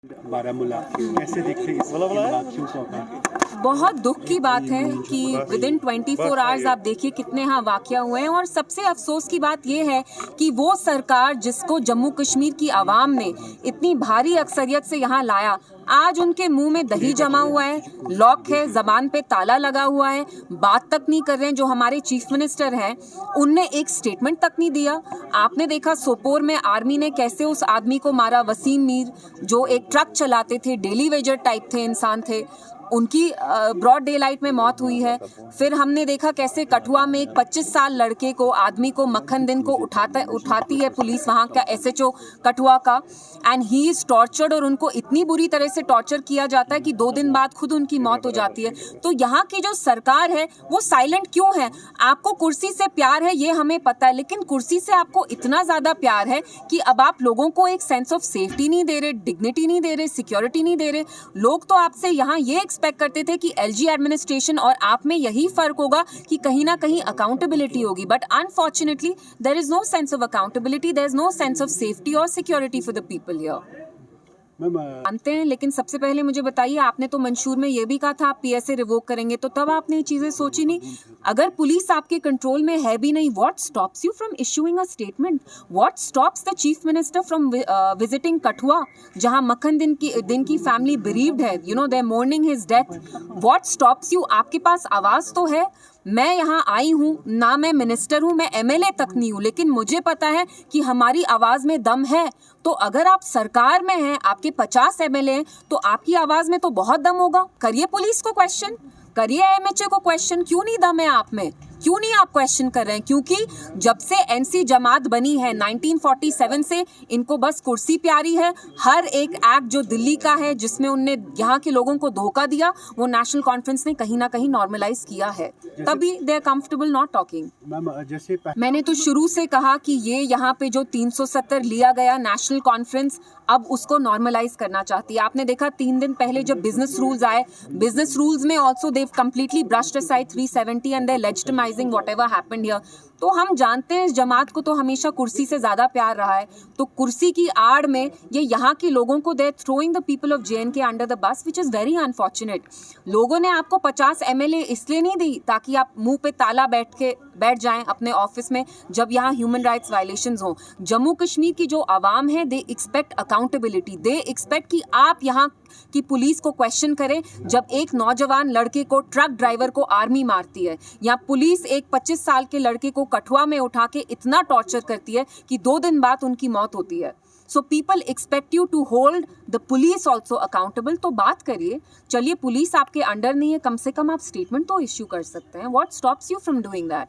बारामूला कैसे देखते हैं इस वाक्यों को? बहुत दुख की बात है कि विदिन 24 आवर्स आप देखिए कितने यहाँ वाकया हुए हैं। और सबसे अफसोस की बात यह है कि वो सरकार जिसको जम्मू कश्मीर की आवाम ने इतनी भारी अक्सरियत से यहाँ लाया, आज उनके मुंह में दही जमा हुआ है, लॉक है, जबान पे ताला लगा हुआ है, बात तक नहीं कर रहे हैं। जो हमारे चीफ मिनिस्टर हैं उनने एक स्टेटमेंट तक नहीं दिया। आपने देखा सोपोर में आर्मी ने कैसे उस आदमी को मारा, वसीम मीर, जो एक ट्रक चलाते थे, डेली वेजर टाइप थे, इंसान थे, उनकी ब्रॉड डे लाइट में मौत हुई है। फिर हमने देखा कैसे कठुआ में एक 25 साल लड़के को, आदमी को मक्खन दिन को उठाती है पुलिस, वहाँ का SHO कठुआ का, एंड ही इज टॉर्चर्ड। और उनको इतनी बुरी तरह से टॉर्चर किया जाता है कि 2 दिन बाद खुद उनकी मौत हो जाती है। तो यहाँ की जो सरकार है वो साइलेंट क्यों है? आपको कुर्सी से प्यार है ये हमें पता है, लेकिन कुर्सी से आपको इतना ज़्यादा प्यार है कि अब आप लोगों को एक सेंस ऑफ सेफ्टी नहीं दे रहे, डिग्निटी नहीं दे रहे, सिक्योरिटी नहीं दे रहे। लोग तो आपसे यहाँ ये एक्सपेक्ट करते थे कि LG एडमिनिस्ट्रेशन और आप में यही फर्क होगा कि कहीं ना कहीं अकाउंटेबिलिटी होगी, but unfortunately there is no sense of accountability, there is no sense of safety और security for the people here. मानते हैं, लेकिन सबसे पहले मुझे बताइए, आपने तो मंशूर में ये भी कहा था आप PSA रिवोक करेंगे, तो तब आपने ये चीजें सोची नहीं? अगर पुलिस आपके कंट्रोल में है भी नहीं, what stops you from issuing a statement? What stops the chief minister from visiting Kathua, जहां मक्खन दिन की फैमिली bereaved है, you know they are mourning his death? What stops you? आपके पास आवाज तो है। मैं यहाँ आई हूँ, ना मैं मिनिस्टर हूँ, मैं MLA तक नहीं हूँ, लेकिन मुझे पता है कि हमारी आवाज़ में दम है। तो अगर आप सरकार में हैं, आपके 50 MLA हैं, तो आपकी आवाज़ में तो बहुत दम होगा। करिए पुलिस को क्वेश्चन, करिए MHA को क्वेश्चन, क्यों नहीं दम है आप में? क्यों नहीं आप क्वेश्चन कर रहे हैं? क्योंकि जब से NC जमात बनी है 1947 से, इनको बस कुर्सी प्यारी है। हर एक एक्ट जो दिल्ली का है जिसमें उनने यहाँ के लोगों को धोखा दिया, वो नेशनल कॉन्फ्रेंस ने कहीं ना कहीं नॉर्मलाइज किया है, तभी they are comfortable not talking. मैंने तो शुरू से कहा कि ये यहाँ पे जो 370 लिया गया नेशनल कॉन्फ्रेंस, अब उसको नॉर्मलाइज करना चाहती है। आपने देखा 3 दिन पहले जब बिजनेस रूल्स आए, बिजनेस रूल्स में also they completely brushed aside 370 and they legitimising whatever happened here. तो हम जानते हैं इस जमात को तो हमेशा कुर्सी से ज्यादा प्यार रहा है, तो कुर्सी की आड़ में ये यहाँ के लोगों को they throwing the people of JNK under the bus, which is very unfortunate. लोगों ने आपको 50 MLA इसलिए नहीं दी ताकि आप मुंह पे ताला बैठ जाएं अपने ऑफिस में जब यहाँ ह्यूमन राइट्स वायलेशंस हों। जम्मू कश्मीर की जो आवाम है, they expect accountability, they expect कि आप यहाँ की पुलिस को क्वेश्चन करें। जब एक नौजवान लड़के को, ट्रक ड्राइवर को आर्मी मारती है, या पुलिस एक 25 साल के लड़के को कठुआ में उठा के इतना टॉर्चर करती है कि 2 दिन बाद उनकी मौत होती है। So people expect you to hold the police also accountable. तो बात करिए, चलिए पुलिस आपके अंडर नहीं है, कम से कम आप स्टेटमेंट तो इश्यू कर सकते हैं। What stops you from doing that?